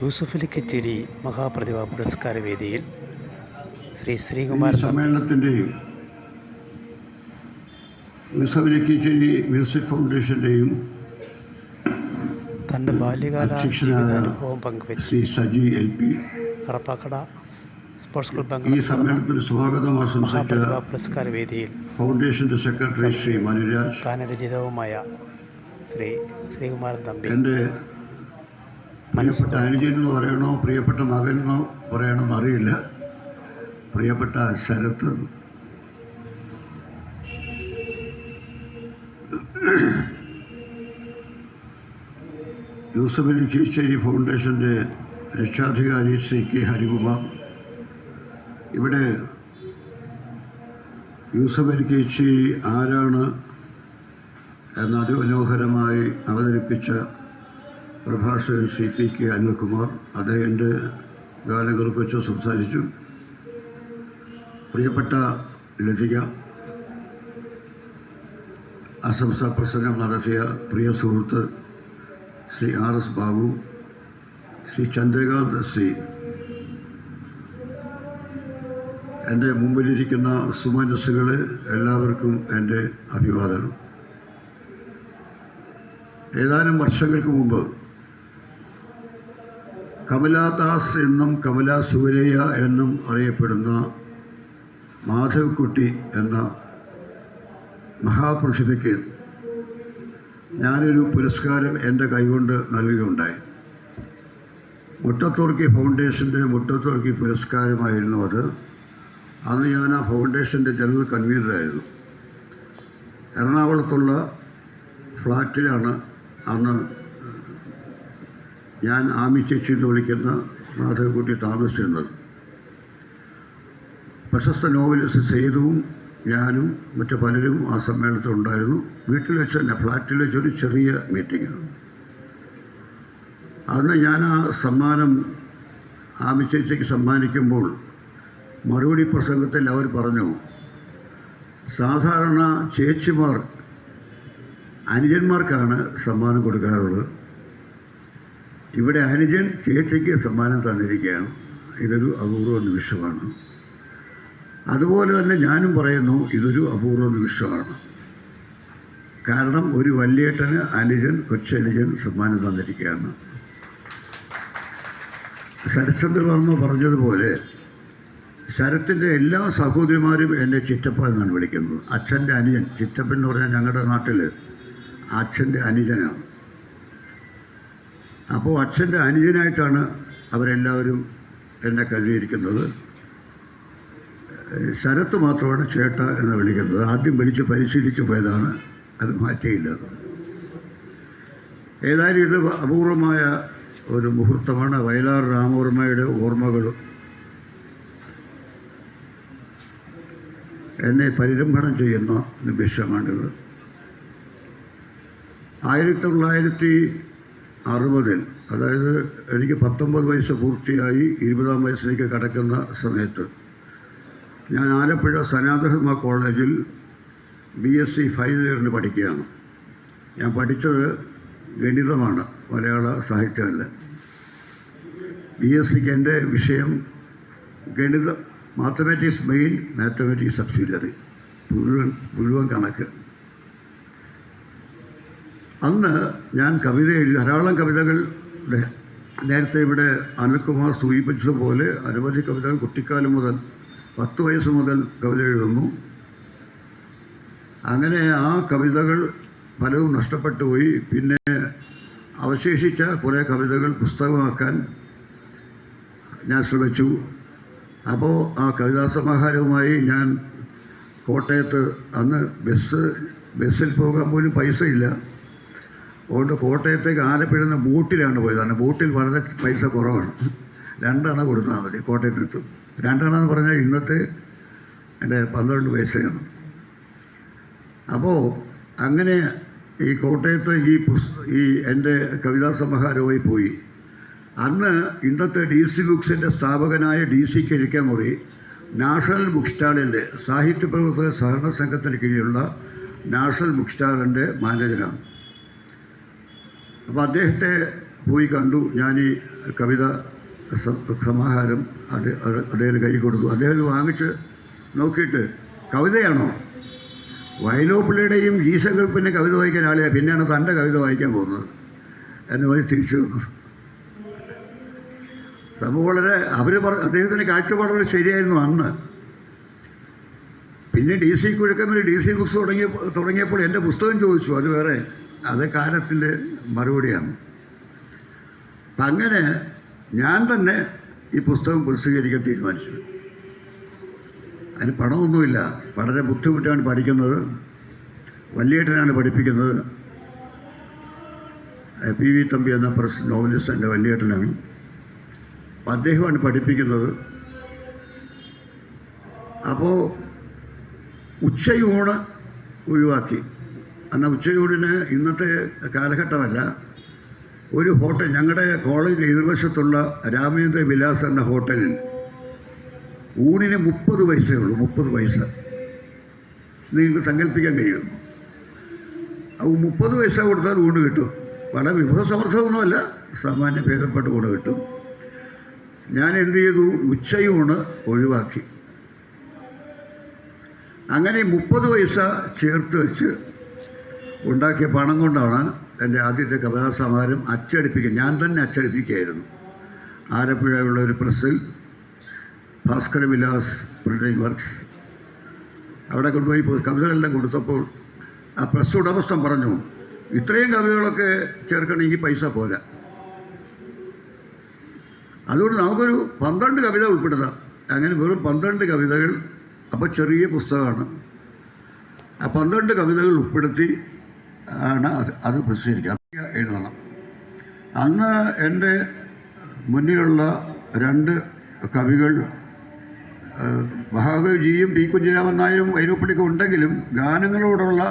യൂസുഫ് അലി കച്ചേരി മഹാപ്രതിഭാ പുരസ്കാര വേദിയിൽ ശ്രീ ഈ ശ്രീകുമാർ സമ്മേളനത്തിൻ്റെയും യൂസുഫ് അലി കച്ചേരി മ്യൂസിക് ഫൗണ്ടേഷൻ്റെയും തൻ്റെ ബാല്യകാല ജീവിതാനുഭവം പങ്കുവെച്ച് Shri Saji LP Kadappakada sports club ഈ സമ്മേളനത്തിന് സ്വാഗതം ആശംസിച്ച പുരസ്കാര വേദിയിൽ ഫൗണ്ടേഷൻ്റെ സെക്രട്ടറി ശ്രീ മനുരാജ്, ഗാനരചിതവുമായ ശ്രീ ശ്രീകുമാരൻ തമ്പി, എൻ്റെ പ്രിയപ്പെട്ട അനുജൻ എന്ന് പറയണോ പ്രിയപ്പെട്ട മകൻ എന്നോ പറയണമെന്ന് അറിയില്ല, പ്രിയപ്പെട്ട ശരത്ത്, യൂസുഫ് അലി കച്ചേരി ഫൗണ്ടേഷൻ്റെ രക്ഷാധികാരി ശ്രീ K. ഹരികുമാർ, ഇവിടെ യൂസുഫ് അലി കച്ചേരി ആരാണ് എന്ന അതിമനോഹരമായി അവതരിപ്പിച്ച പ്രഭാഷകൻ ശ്രീ P. K. അനിൽകുമാർ, അദ്ദേഹത്തിൻ്റെ ഗാനങ്ങളെക്കുറിച്ച് സംസാരിച്ചു. പ്രിയപ്പെട്ട ലതിക, ആശംസാ പ്രസംഗം നടത്തിയ പ്രിയ സുഹൃത്ത് ശ്രീ RS ബാബു, ശ്രീ ചന്ദ്രകാന്ത് സി, എൻ്റെ മുമ്പിലിരിക്കുന്ന സുമനസ്സുകളെ എല്ലാവർക്കും എൻ്റെ അഭിവാദനം. ഏതാനും വർഷങ്ങൾക്ക് മുമ്പ് കമലാദാസ് എന്നും കമലാ സുവരയ്യ എന്നും അറിയപ്പെടുന്ന മാധവ്കുട്ടി എന്ന മഹാപ്രതിഭയ്ക്ക് ഞാനൊരു പുരസ്കാരം എൻ്റെ കൈകൊണ്ട് നൽകുകയുണ്ടായി. മുട്ടത്തുവർക്കി ഫൗണ്ടേഷൻ്റെ മുട്ടത്തുവർക്കി പുരസ്കാരമായിരുന്നു അത്. അന്ന് ഞാൻ ആ ഫൗണ്ടേഷൻ്റെ ജനറൽ കൺവീനറായിരുന്നു. എറണാകുളത്തുള്ള ഫ്ലാറ്റിലാണ് അന്ന് ഞാൻ ആമി ചേച്ചി എന്ന് വിളിക്കുന്ന മാധവക്കുട്ടി താമസിച്ചിരുന്നത്. പ്രശസ്ത നോവലിസ്റ്റ് സേതുവും ഞാനും മറ്റു പലരും ആ സമ്മേളനത്തിലുണ്ടായിരുന്നു. വീട്ടിൽ വെച്ച് തന്നെ, ഫ്ലാറ്റിൽ വെച്ചൊരു ചെറിയ മീറ്റിംഗ്. അന്ന് ഞാൻ ആ സമ്മാനം ആമി ചേച്ചിക്ക് സമ്മാനിക്കുമ്പോൾ മറുപടി പ്രസംഗത്തിൽ അവർ പറഞ്ഞു, സാധാരണ ചേച്ചിമാർ അനുജന്മാർക്കാണ് സമ്മാനം കൊടുക്കാറുള്ളത്, ഇവിടെ അനുജൻ ചേച്ചിക്ക് സമ്മാനം തന്നിരിക്കുകയാണ്. ഇതൊരു അപൂർവ നിമിഷമാണ്. അതുപോലെ തന്നെ ഞാനും പറയുന്നു, ഇതൊരു അപൂർവ നിമിഷമാണ്. കാരണം ഒരു വല്യേട്ടന് അനുജൻ, കൊച്ചനുജൻ സമ്മാനം തന്നിരിക്കുകയാണ്. ശരത്ചന്ദ്ര വർമ്മ പറഞ്ഞതുപോലെ ശരത്തിൻ്റെ എല്ലാ സഹോദരിമാരും എന്നെ ചിറ്റപ്പ എന്നാണ് വിളിക്കുന്നത്. അച്ഛൻ്റെ അനുജൻ, ചിറ്റപ്പൻ എന്ന് പറഞ്ഞാൽ ഞങ്ങളുടെ നാട്ടിൽ അച്ഛൻ്റെ അനുജനാണ്. അപ്പോൾ അച്ഛൻ്റെ അനുജനായിട്ടാണ് അവരെല്ലാവരും എന്നെ കരുതിയിരിക്കുന്നത്. ശരത്ത് മാത്രമാണ് ചേട്ട എന്ന് വിളിക്കുന്നത്. ആദ്യം വിളിച്ച് പരിശീലിച്ച് പോയതാണ്, അത് മാറ്റിയില്ല. ഏതായാലും ഇത് അപൂർവമായ ഒരു മുഹൂർത്തമാണ്. വയലാർ രാമവർമ്മയുടെ ഓർമ്മകൾ എന്നെ പരിരംഭണം ചെയ്യുന്ന നിമിഷമാണിത്. 1960, അതായത് എനിക്ക് 19 വയസ്സ് പൂർത്തിയായി 20-ാം വയസ്സിലേക്ക് കടക്കുന്ന സമയത്ത് ഞാൻ ആലപ്പുഴ സനാതന കോളേജിൽ BSc ഫൈനൽ ഇയറിന് പഠിക്കുകയാണ്. ഞാൻ പഠിച്ചത് ഗണിതമാണ്, മലയാള സാഹിത്യമല്ല. BScക്ക് എൻ്റെ വിഷയം ഗണിതം, മാത്തമാറ്റിക്സ് മെയിൻ, മാത്തമാറ്റിക്സ് സബ്സിഡിയറി, മുഴുവൻ കണക്ക്. അന്ന് ഞാൻ കവിത എഴുതി, ധാരാളം കവിതകൾ. നേരത്തെ ഇവിടെ അനിൽകുമാർ സൂചിപ്പിച്ചതുപോലെ അനവധി കവിതകൾ കുട്ടിക്കാലം മുതൽ 10 വയസ്സ് മുതൽ കവിത എഴുതുന്നു. അങ്ങനെ ആ കവിതകൾ പലതും നഷ്ടപ്പെട്ടു പോയി. പിന്നെ അവശേഷിച്ച കുറേ കവിതകൾ പുസ്തകമാക്കാൻ ഞാൻ ശ്രമിച്ചു. അപ്പോൾ ആ കവിതാ സമാഹാരവുമായി ഞാൻ കോട്ടയത്ത്, അന്ന് ബസ്സിൽ പോകാൻ പോലും പൈസയില്ല, അതുകൊണ്ട് കോട്ടയത്തേക്ക് ആലപ്പുഴ ബോട്ടിലാണ് പോയതാണ്. ബോട്ടിൽ വളരെ പൈസ കുറവാണ്, 2 അണ കൊടുത്താൽ മതി കോട്ടയത്തെത്തും. 2 അണ എന്ന് പറഞ്ഞാൽ ഇന്നത്തെ എൻ്റെ 12 പൈസയാണ്. അപ്പോൾ അങ്ങനെ ഈ കോട്ടയത്ത് ഈ എൻ്റെ കവിതാ സമാഹാരവുമായി പോയി. അന്ന് ഇന്നത്തെ DC ബുക്സിൻ്റെ സ്ഥാപകനായ DC കിഴക്കേമുറി നാഷണൽ ബുക്ക് സ്റ്റാളിൻ്റെ സാഹിത്യപ്രവർത്തക സഹകരണ സംഘത്തിന് കീഴിലുള്ള നാഷണൽ ബുക്ക് സ്റ്റാളിൻ്റെ മാനേജരാണ്. അപ്പോൾ അദ്ദേഹത്തെ പോയി കണ്ടു. ഞാൻ ഈ കവിത സമാഹാരം അദ്ദേഹത്തിന് കൈ കൊടുത്തു. അദ്ദേഹം ഇത് വാങ്ങിച്ച് നോക്കിയിട്ട്, കവിതയാണോ? വയലോപ്പിള്ളിയുടെയും ജി ശങ്കരപ്പിൻ്റെ കവിത വായിക്കാൻ ആളെയാണ്, പിന്നെയാണ് തൻ്റെ കവിത വായിക്കാൻ പോകുന്നത് എന്ന് പറഞ്ഞ് തിരിച്ചു വന്നു. സംഭവം വളരെ അദ്ദേഹത്തിൻ്റെ കാഴ്ചപ്പാട് വളരെ ശരിയായിരുന്നു അന്ന്. പിന്നെ DC കുഴക്കമ്പലി DC ബുക്സ് തുടങ്ങിയപ്പോൾ എൻ്റെ പുസ്തകം ചോദിച്ചു. അത് വേറെ, അത് കാലത്തിൻ്റെ മറുപടിയാണ്. അപ്പം അങ്ങനെ ഞാൻ തന്നെ ഈ പുസ്തകം പ്രസിദ്ധീകരിക്കാൻ തീരുമാനിച്ചത്. അതിന് പണമൊന്നുമില്ല, വളരെ ബുദ്ധിമുട്ടാണ് പഠിക്കുന്നത്. വല്യേട്ടനാണ് പഠിപ്പിക്കുന്നത്. PV തമ്പി എന്ന പ്രസ് നോവലിസ്റ്റ് എൻ്റെ വല്യേട്ടനാണ്. അപ്പം അദ്ദേഹമാണ് പഠിപ്പിക്കുന്നത്. അപ്പോൾ ഉച്ചയൂണ് ഒഴിവാക്കി. എന്നാൽ ഉച്ചയൂണിന് ഇന്നത്തെ കാലഘട്ടമല്ല, ഒരു ഹോട്ടൽ, ഞങ്ങളുടെ കോളേജിൽ എതിർവശത്തുള്ള രാമേന്ദ്ര വിലാസ് എന്ന ഹോട്ടലിൽ ഊണിന് 30 പൈസയേ ഉള്ളൂ. 30 പൈസ നിങ്ങൾക്ക് സങ്കല്പിക്കാൻ കഴിയും. അത് 30 പൈസ കൊടുത്താൽ ഊണ് കിട്ടും. വളരെ വിഭവസമൃദ്ധമൊന്നുമല്ല, സാമാന്യ ഭേദപ്പെട്ട ഊണ് കിട്ടും. ഞാൻ എന്ത് ചെയ്തു? ഉച്ചയൂണ് ഒഴിവാക്കി. അങ്ങനെ 30 പൈസ ചേർത്ത് വെച്ച് ഉണ്ടാക്കിയ പണം കൊണ്ടാണ് എൻ്റെ ആദ്യത്തെ കവിതാസമാഹാരം അച്ചടിപ്പിക്കുക. ഞാൻ തന്നെ അച്ചടിപ്പിക്കുകയായിരുന്നു. ആലപ്പുഴയുള്ള ഒരു പ്രസ്സിൽ, ഭാസ്കര വിലാസ് പ്രിൻറ്റിംഗ് വർക്ക്സ്, അവിടെ കൊണ്ടുപോയി കവിതകളെല്ലാം കൊടുത്തപ്പോൾ ആ പ്രസ് ഉടമസ്ഥൻ പറഞ്ഞു, ഇത്രയും കവിതകളൊക്കെ ചേർക്കണമെങ്കിൽ പൈസ പോരാ, അതുകൊണ്ട് നമുക്കൊരു 12 കവിത ഉൾപ്പെടുത്താം. അങ്ങനെ വെറും 12 കവിതകൾ. അപ്പോൾ ചെറിയ പുസ്തകമാണ്. ആ 12 കവിതകൾ ഉൾപ്പെടുത്തി ആണ് അത് പ്രസിദ്ധീകരിക്കുക. എഴുതണം. അന്ന് എൻ്റെ മുന്നിലുള്ള 2 കവികൾ മഹാകവിജിയും P. കുഞ്ഞിരാമൻ നായരും വൈലോപ്പിള്ളിയൊക്കെ ഉണ്ടെങ്കിലും ഗാനങ്ങളോടുള്ള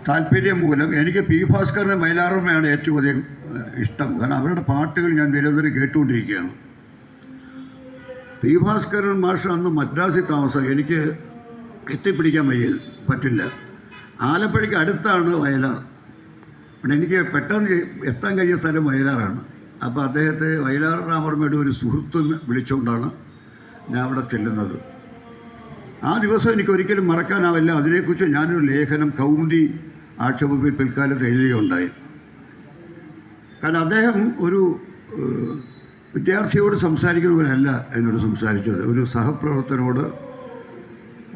താല്പര്യം മൂലം എനിക്ക് P. ഭാസ്കരനെ മൈലാറമ്മയാണ് ഏറ്റവും അധികം ഇഷ്ടം. കാരണം അവരുടെ പാട്ടുകൾ ഞാൻ നിരന്തരം കേട്ടുകൊണ്ടിരിക്കുകയാണ്. P. ഭാസ്കരൻ മാഷ് അന്ന് മദ്രാസിൽ താമസം. എനിക്ക് എത്തിപ്പിടിക്കാൻ പറ്റില്ല. ആലപ്പുഴയ്ക്ക് അടുത്താണ് വയലാർ. പിന്നെ എനിക്ക് പെട്ടെന്ന് എത്താൻ കഴിയ സ്ഥലം വയലാറാണ്. അപ്പോൾ അദ്ദേഹത്തെ വയലാർ രാമവർമ്മയുടെ ഒരു സുഹൃത്ത് വിളിച്ചുകൊണ്ടാണ് ഞാൻ അവിടെ ചെല്ലുന്നത്. ആ ദിവസം എനിക്ക് ഒരിക്കലും മറക്കാനാവില്ല. അതിനെക്കുറിച്ച് ഞാനൊരു ലേഖനം കൗമുദി ആഴ്ചവെപ്പിൽ പിൽക്കാലത്ത് എഴുതുകയുണ്ടായി. കാരണം അദ്ദേഹം ഒരു വിദ്യാർത്ഥിയോട് സംസാരിക്കുന്നവരല്ല എന്നോട് സംസാരിച്ചത്, ഒരു സഹപ്രവർത്തനോട്,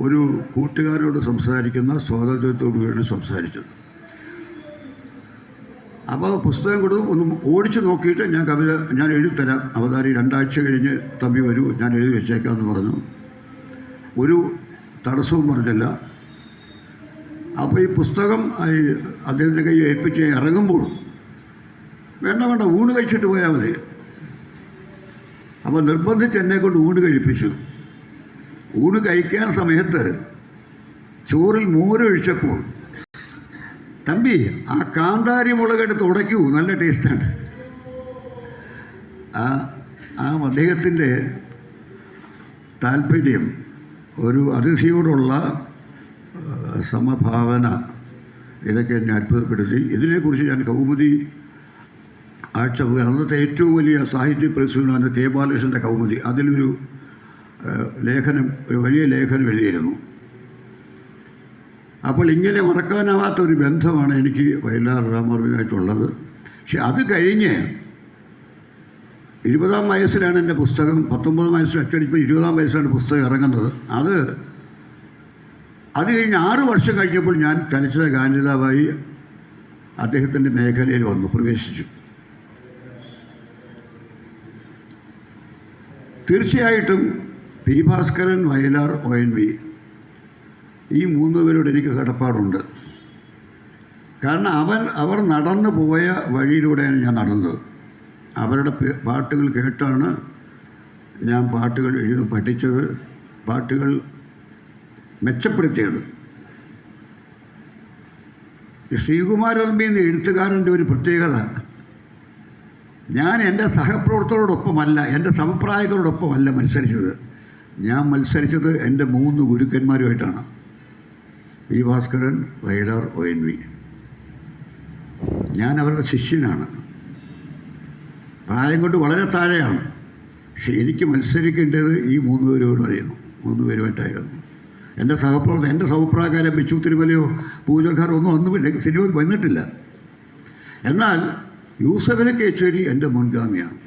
ഒരു കൂട്ടുകാരോട് സംസാരിക്കുന്ന സ്വാതന്ത്ര്യത്തോടുകൂടിയാണ് സംസാരിച്ചത്. അപ്പോൾ പുസ്തകം കൊടുത്ത് ഒന്ന് ഓടിച്ച് നോക്കിയിട്ട് ഞാൻ എഴുതിത്തരാം, അവതാരി 2 ആഴ്ച കഴിഞ്ഞ് തമ്പി വരൂ, ഞാൻ എഴുതി വെച്ചേക്കാമെന്ന് പറഞ്ഞു. ഒരു തടസ്സവും പറഞ്ഞില്ല. അപ്പോൾ ഈ പുസ്തകം അദ്ദേഹത്തിൻ്റെ കൈ ഏൽപ്പിച്ച് ഇറങ്ങുമ്പോൾ, വേണ്ട ഊണ് കഴിച്ചിട്ട് പോയാൽ മതി. അപ്പോൾ നിർബന്ധിച്ച് എന്നെക്കൊണ്ട് ഊണ് കഴിപ്പിച്ചു. ഊണ് കഴിക്കാൻ സമയത്ത് ചോറിൽ മോരൊഴിച്ചപ്പോൾ, തമ്പി ആ കാന്താരി മുളകെടുത്ത് ഉടയ്ക്കൂ, നല്ല ടേസ്റ്റാണ്. ആ അദ്ദേഹത്തിൻ്റെ താല്പര്യം, ഒരു അതിഥിയോടുള്ള സമഭാവന, ഇതൊക്കെ എന്നെ അത്ഭുതപ്പെടുത്തി. ഇതിനെക്കുറിച്ച് ഞാൻ കൗമുദി ആഴ്ച, അന്നത്തെ ഏറ്റവും വലിയ സാഹിത്യ പ്രസിദ്ധീകരണമാണ് K. ബാലകൃഷ്ണൻ്റെ കൗമുദി, അതിലൊരു ലേഖനം, ഒരു വലിയ ലേഖനം എഴുതിയിരുന്നു. അപ്പോൾ ഇങ്ങനെ മറക്കാനാവാത്തൊരു ബന്ധമാണ് എനിക്ക് വയലാർ രാമവർമ്മയുമായിട്ടുള്ളത്. പക്ഷെ അത് കഴിഞ്ഞ് 20-ാം വയസ്സിലാണ് എൻ്റെ പുസ്തകം, 19-ാം വയസ്സിൽ അച്ചടിപ്പോൾ 20-ാം വയസ്സിലാണ് പുസ്തകം ഇറങ്ങുന്നത്. അത് കഴിഞ്ഞ് 6 വർഷം കഴിഞ്ഞപ്പോൾ ഞാൻ ചലച്ചിത്ര ഗാനരചയിതാവായി അദ്ദേഹത്തിൻ്റെ മേഖലയിൽ പ്രവേശിച്ചു. തീർച്ചയായിട്ടും P. ഭാസ്കരൻ, വയലാർ, ONV, ഈ 3 പേരോട് എനിക്ക് കടപ്പാടുണ്ട്. കാരണം അവർ നടന്നു പോയ വഴിയിലൂടെയാണ് ഞാൻ നടന്നത്. അവരുടെ പാട്ടുകൾ കേട്ടാണ് ഞാൻ പാട്ടുകൾ എഴുതി പഠിച്ചത്, പാട്ടുകൾ മെച്ചപ്പെടുത്തിയത്. ശ്രീകുമാരൻ തമ്പി എന്ന എഴുത്തുകാരൻ്റെ ഒരു പ്രത്യേകത, ഞാൻ എൻ്റെ സഹപ്രവർത്തകരോടൊപ്പമല്ല, എൻ്റെ സമപ്രായകരോടൊപ്പമല്ല മത്സരിച്ചത്. ഞാൻ മത്സരിച്ചത് എൻ്റെ 3 ഗുരുക്കന്മാരുമായിട്ടാണ്, P. ഭാസ്കരൻ, വയലാർ, ONV. ഞാൻ അവരുടെ ശിഷ്യനാണ്. പ്രായം കൊണ്ട് വളരെ താഴെയാണ്. പക്ഷേ എനിക്ക് മത്സരിക്കേണ്ടത് ഈ 3 പേരോടായിരുന്നു, 3 പേരുമായിട്ടായിരുന്നു. എൻ്റെ സഹപ്രായക്കാരൻ ബിച്ചു തിരുമലയോ പൂജക്കാരോ ഒന്നും സിനിമ വന്നിട്ടില്ല. എന്നാൽ യൂസഫ് അലി കേച്ചേരി എൻ്റെ മുൻഗാമിയാണ്.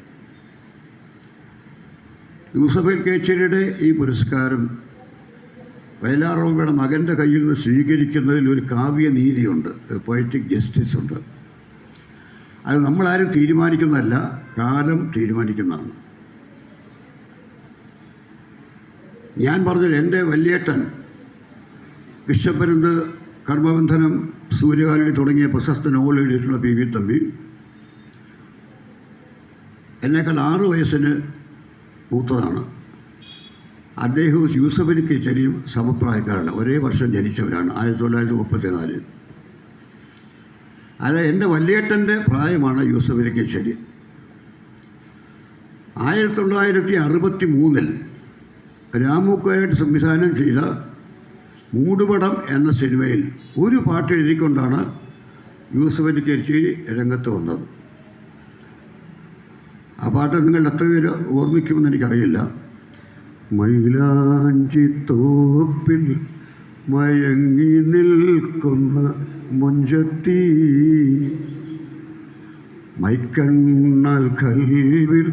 യൂസഫ് അലി കേച്ചേരിയുടെ ഈ പുരസ്കാരം വയലാർ റോമിയുടെ മകൻ്റെ കയ്യിൽ നിന്ന് സ്വീകരിക്കുന്നതിൽ ഒരു കാവ്യ നീതിയുണ്ട്, പൊയറ്റിക് ജസ്റ്റിസ് ഉണ്ട്. അത് നമ്മളാരും തീരുമാനിക്കുന്നതല്ല, കാലം തീരുമാനിക്കുന്നതാണ്. ഞാൻ പറഞ്ഞത് എൻ്റെ വല്യേട്ടൻ വിശ്വപരുന്ത്, കർമ്മബന്ധനം, സൂര്യകാലടി തുടങ്ങിയ പ്രശസ്ത നോവൽ എഴുതിയിട്ടുള്ള പി വി തമ്പി എന്നേക്കാൾ 6 വയസ്സിന് മൂത്തതാണ്. അദ്ദേഹവും യൂസഫ് അലി കേച്ചേരിയും സമപ്രായക്കാരാണ്, ഒരേ വർഷം ജനിച്ചവരാണ്, 1934. അത് എൻ്റെ വല്യേട്ടൻ്റെ പ്രായമാണ് യൂസഫ് അലി കേച്ചേരി. 1963 രാമുക്കായിട്ട് സംവിധാനം ചെയ്ത മൂടുപടം എന്ന സിനിമയിൽ ഒരു പാട്ട് എഴുതിക്കൊണ്ടാണ് യൂസഫ് അലി കേച്ചേരി രംഗത്ത് വന്നത്. ആ പാട്ട് നിങ്ങൾ എത്ര പേര് ഓർമ്മിക്കുമെന്ന് എനിക്കറിയില്ല. മൈലാഞ്ചിത്തോപ്പിൽ മയങ്ങി നിൽക്കുന്ന മുഞ്ചത്തി, മൈക്കണ്ണാൽ കൽവിൽ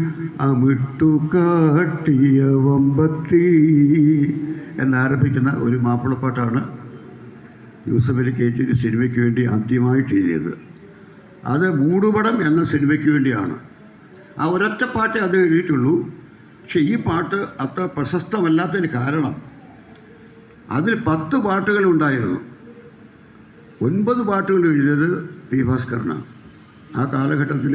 അമിട്ടു കാട്ടിയ വമ്പത്തി എന്നാരംഭിക്കുന്ന ഒരു മാപ്പിളപ്പാട്ടാണ് യൂസഫ് അലി കേച്ചേരി സിനിമയ്ക്ക് വേണ്ടി ആദ്യമായിട്ട് എഴുതിയത്. അത് മൂടുപടം എന്ന സിനിമയ്ക്ക് വേണ്ടിയാണ്. ആ ഒരൊറ്റ പാട്ടേ അത് എഴുതിയിട്ടുള്ളൂ. പക്ഷെ ഈ പാട്ട് അത്ര പ്രശസ്തമല്ലാത്തതിന് കാരണം അതിൽ 10 പാട്ടുകളുണ്ടായിരുന്നു. 9 പാട്ടുകൾ എഴുതിയത് പി ഭാസ്കരനാണ്. ആ കാലഘട്ടത്തിൽ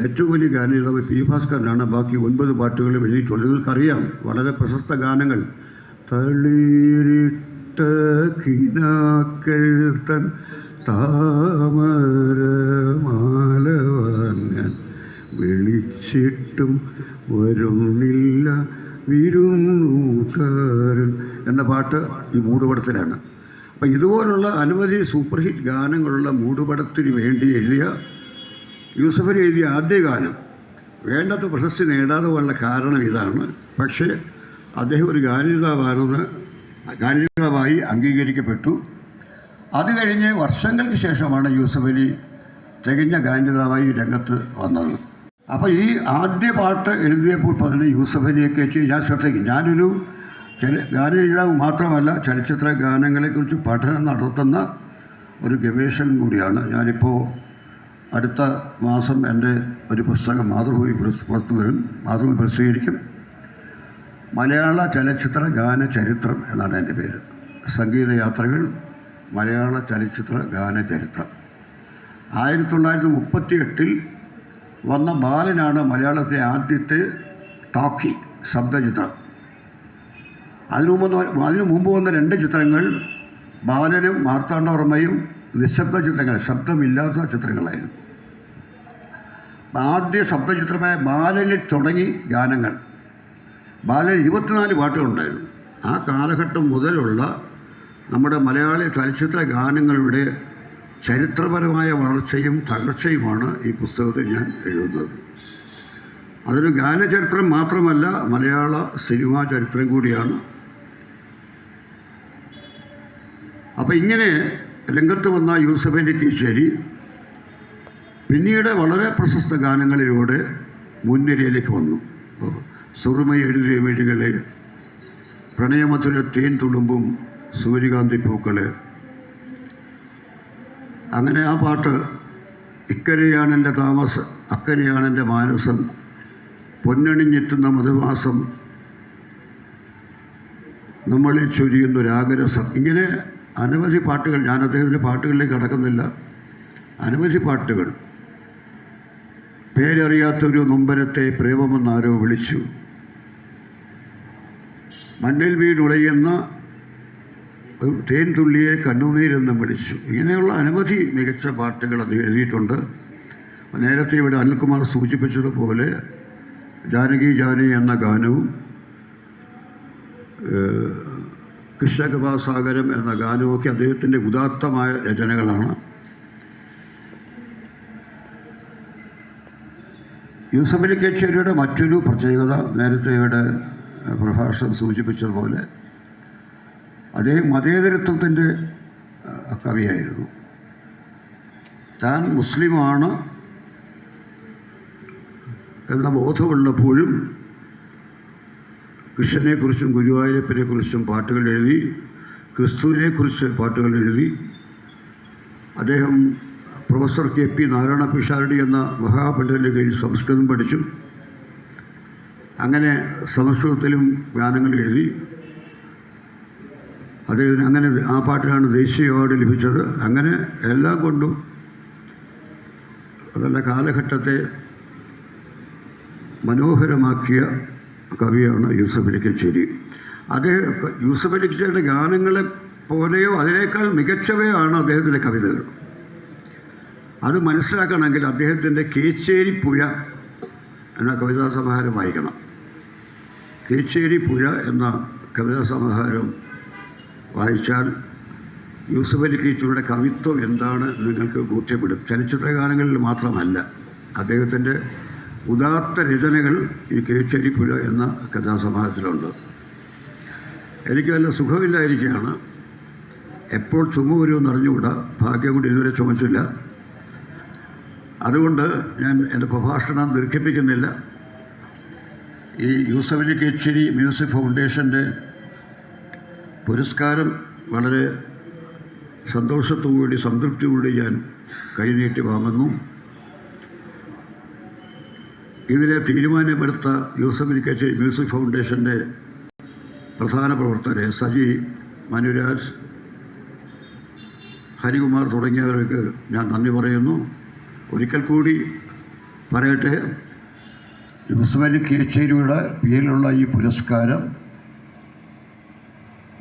ഏറ്റവും വലിയ ഗാനരചയിതാവ് പി ഭാസ്കരനാണ്. ബാക്കി 9 പാട്ടുകളും എഴുതിയിട്ടുള്ളത്. നിങ്ങൾക്കറിയാം, വളരെ പ്രശസ്ത ഗാനങ്ങൾ. തളിരിട്ട കിനാക്കൾ തൻ താമരമാല വാങ്ങാൻ വിളിച്ചിട്ടും വരുന്നില്ല വിരുന്നുകാരൻ എന്ന പാട്ട് ഈ മൂടുപടത്തിലാണ്. അപ്പം ഇതുപോലുള്ള അനവധി സൂപ്പർ ഹിറ്റ് ഗാനങ്ങളുള്ള മൂടുപടത്തിന് വേണ്ടി എഴുതിയ യൂസഫ് അലി എഴുതിയ ആദ്യ ഗാനം വേണ്ടത്ര പ്രശസ്തി നേടാതെ പോലുള്ള കാരണം ഇതാണ്. പക്ഷേ അദ്ദേഹം ഒരു ഗാനരചയിതാവായി അംഗീകരിക്കപ്പെട്ടു. അത് കഴിഞ്ഞ് വർഷങ്ങൾക്ക് ശേഷമാണ് യൂസഫ് അലി തികഞ്ഞ ഗാനരചയിതാവായി രംഗത്ത് വന്നത്. അപ്പോൾ ഈ ആദ്യ പാട്ട് എഴുതിയപ്പോൾ പറഞ്ഞ യൂസഫ് അലിയൊക്കെ വെച്ച് ഞാൻ ശ്രദ്ധിക്കും. ഞാനൊരു ഗാനരചയിതാവ് മാത്രമല്ല, ചലച്ചിത്ര ഗാനങ്ങളെക്കുറിച്ച് പഠനം നടത്തുന്ന ഒരു ഗവേഷകൻ കൂടിയാണ്. ഞാനിപ്പോൾ അടുത്ത മാസം എൻ്റെ ഒരു പുസ്തകം മാതൃഭൂമി പ്രസിദ്ധീകരിക്കും. മലയാള ചലച്ചിത്ര ഗാന ചരിത്രം എന്നാണ് എൻ്റെ പേര്. സംഗീതയാത്രകൾ, മലയാള ചലച്ചിത്ര ഗാന ചരിത്രം. 1938 വന്ന ബാലനാണ് മലയാളത്തിലെ ആദ്യത്തെ ടോക്കി ശബ്ദചിത്രം. അതിനു മുമ്പ് വന്ന 2 ചിത്രങ്ങൾ ബാലനും മാർത്താണ്ഡവർമ്മയും നിശബ്ദ ചിത്രങ്ങൾ, ശബ്ദമില്ലാത്ത ചിത്രങ്ങളായിരുന്നു. ആദ്യ ശബ്ദചിത്രമായ ബാലനിൽ തുടങ്ങി ഗാനങ്ങൾ. ബാലൻ 24 പാട്ടുകളുണ്ടായിരുന്നു. ആ കാലഘട്ടം മുതലുള്ള നമ്മുടെ മലയാളി ചലച്ചിത്ര ഗാനങ്ങളുടെ ചരിത്രപരമായ വളർച്ചയും തകർച്ചയുമാണ് ഈ പുസ്തകത്തിൽ ഞാൻ എഴുതുന്നത്. അതൊരു ഗാനചരിത്രം മാത്രമല്ല, മലയാള സിനിമാ ചരിത്രം കൂടിയാണ്. അപ്പോൾ ഇങ്ങനെ രംഗത്ത് വന്ന യൂസഫ് അലി കേച്ചേരി പിന്നീട് വളരെ പ്രശസ്ത ഗാനങ്ങളിലൂടെ മുൻനിരയിലേക്ക് വന്നു. സുറുമ എഴുതിയ മിഴികളെ, പ്രണയമധുര തേൻ തുളുമ്പും സൂര്യകാന്തി പൂക്കള്, അങ്ങനെ ആ പാട്ട്, ഇക്കരയാണെൻ്റെ താമസം അക്കരയാണെൻ്റെ മാനസം, പൊന്നണിഞ്ഞെത്തുന്ന മധുമാസം, നമ്മളിൽ ചൊരിയുന്ന രാഗരസം, ഇങ്ങനെ അനവധി പാട്ടുകൾ. ഞാൻ അദ്ദേഹത്തിൻ്റെ പാട്ടുകളിലേക്ക് കടക്കുന്നില്ല. അനവധി പാട്ടുകൾ. പേരറിയാത്തൊരു നൊമ്പരത്തെ പ്രേമമെന്നാരോ വിളിച്ചു, മണ്ണിൽ വീണുളയുന്ന തേൻ തുള്ളിയെ കണ്ണുനീരെന്നും വിളിച്ചു. ഇങ്ങനെയുള്ള അനവധി മികച്ച പാട്ടുകൾ അത് എഴുതിയിട്ടുണ്ട്. നേരത്തെ ഇവിടെ അനിൽകുമാർ സൂചിപ്പിച്ചതുപോലെ ജാനകി ജാനി എന്ന ഗാനവും കൃഷ്ണകൃപാസാഗരം എന്ന ഗാനവുമൊക്കെ അദ്ദേഹത്തിൻ്റെ ഉദാത്തമായ രചനകളാണ്. യൂസഫ് അലി കേച്ചേരിയുടെ മറ്റൊരു പ്രത്യേകത നേരത്തെ ഇവിടെ പ്രഭാഷകൻ സൂചിപ്പിച്ചതുപോലെ അദ്ദേഹം മതേതരത്വത്തിൻ്റെ കവിയായിരുന്നു. താൻ മുസ്ലിമാണ് എന്ന ബോധമുള്ളപ്പോഴും കൃഷ്ണനെക്കുറിച്ചും ഗുരുവായൂരപ്പനെക്കുറിച്ചും പാട്ടുകൾ എഴുതി, ക്രിസ്തുവിനെക്കുറിച്ച് പാട്ടുകൾ എഴുതി. അദ്ദേഹം പ്രൊഫസർ KP നാരായണ പിഷാരടി എന്ന മഹാപണ്ഡിതൻ്റെ കീഴിൽ സംസ്കൃതം പഠിച്ചു. അങ്ങനെ സംസ്കൃതത്തിലും ഗാനങ്ങൾ എഴുതി. അദ്ദേഹത്തിന് അങ്ങനെ ആ പാട്ടിനാണ് ദേശീയ അവാർഡ് ലഭിച്ചത്. അങ്ങനെ എല്ലാം കൊണ്ടും അതല്ല കാലഘട്ടത്തെ മനോഹരമാക്കിയ കവിയാണ് യൂസഫ് അലി കേച്ചേരി. യൂസഫ് അലി കേച്ചേരിയുടെ ഗാനങ്ങളെ പോലെയോ അതിനേക്കാൾ മികച്ചവയാണ് അദ്ദേഹത്തിൻ്റെ കവിതകൾ. അത് മനസ്സിലാക്കണമെങ്കിൽ അദ്ദേഹത്തിൻ്റെ കേച്ചേരി പുഴ എന്ന കവിതാ സമാഹാരം വായിക്കണം. കേച്ചേരി പുഴ എന്ന കവിതാ സമാഹാരം വായിച്ചാൽ യൂസഫ് അലി കേച്ചേരിയുടെ കവിത്വം എന്താണ് നിങ്ങൾക്ക് ബോധ്യപ്പെടും. ചലച്ചിത്ര ഗാനങ്ങളിൽ മാത്രമല്ല, അദ്ദേഹത്തിൻ്റെ ഉദാത്ത രചനകൾ ഈ കേച്ചേരി പുഴ എന്ന കഥാസമാഹാരത്തിലുണ്ട്. എനിക്ക് നല്ല സുഖമില്ലായിരിക്കുകയാണ്. എപ്പോൾ ചുമ വരുമെന്ന് അറിഞ്ഞുകൂടാ. ഭാഗ്യം കൊണ്ട് ഇതുവരെ ചുമച്ചില്ല. അതുകൊണ്ട് ഞാൻ എൻ്റെ പ്രഭാഷണം ദീർഘിപ്പിക്കുന്നില്ല. ഈ യൂസഫ് അലി കേച്ചേരി മ്യൂസിക് ഫൗണ്ടേഷൻ്റെ പുരസ്കാരം വളരെ സന്തോഷത്തോടുകൂടി സംതൃപ്തിയോടുകൂടി ഞാൻ കൈനീട്ടി വാങ്ങുന്നു. ഇതിനെ തീരുമാനമെടുത്ത യൂസഫ് അലി കേച്ചേരി മ്യൂസിക് ഫൗണ്ടേഷൻ്റെ പ്രധാന പ്രവർത്തകരെ സജി, മനുരാജ്, ഹരികുമാർ തുടങ്ങിയവർക്ക് ഞാൻ നന്ദി പറയുന്നു. ഒരിക്കൽ കൂടി പറയട്ടെ, യൂസഫ് അലി കേച്ചേരിയുടെ പേരിലുള്ള ഈ പുരസ്കാരം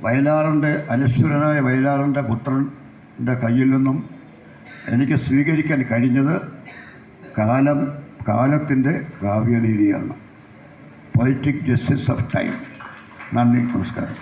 വയലാറിൻ്റെ അനശ്വരനായ വയലാറിൻ്റെ പുത്രൻ്റെ കയ്യിൽ നിന്നും എനിക്ക് സ്വീകരിക്കാൻ കഴിഞ്ഞത് കാലത്തിൻ്റെ കാവ്യനീതിയാണ്. Poetic justice of time. നന്ദി, നമസ്കാരം.